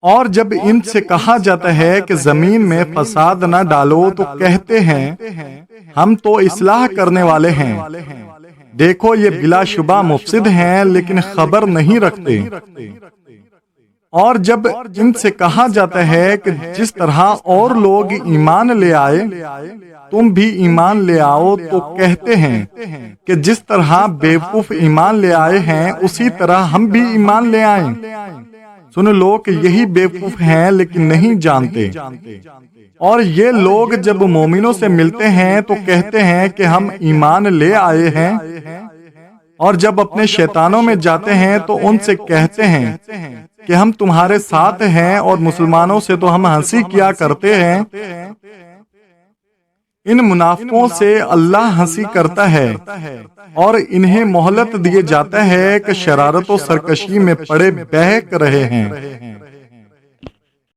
اور جب ان سے کہا جاتا ہے کہ زمین میں فساد نہ ڈالو تو کہتے ہیں ہم تو اصلاح کرنے والے ہیں۔ دیکھو یہ بلا شبہ مفسد ہیں لیکن خبر نہیں رکھتے۔ اور جب ان سے کہا جاتا ہے کہ جس طرح اور لوگ ایمان لے آئے تم بھی ایمان لے آؤ تو کہتے ہیں کہ جس طرح بیوقوف ایمان لے آئے ہیں اسی طرح ہم بھی ایمان لے آئیں۔ سن لو کہ یہی بیوقوف ہیں لیکن نہیں جانتے۔ اور یہ لوگ جب مومنوں سے ملتے ہیں تو کہتے ہیں کہ ہم ایمان لے آئے ہیں، اور جب اپنے شیطانوں میں جاتے ہیں تو ان سے کہتے ہیں کہ ہم تمہارے ساتھ ہیں، اور مسلمانوں سے تو ہم ہنسی کیا کرتے ہیں۔ ان منافقوں سے اللہ ہنسی کرتا ہے اور انہیں مہلت دیے جاتا ہے کہ شرارت و سرکشی میں پڑے بہک رہے ہیں۔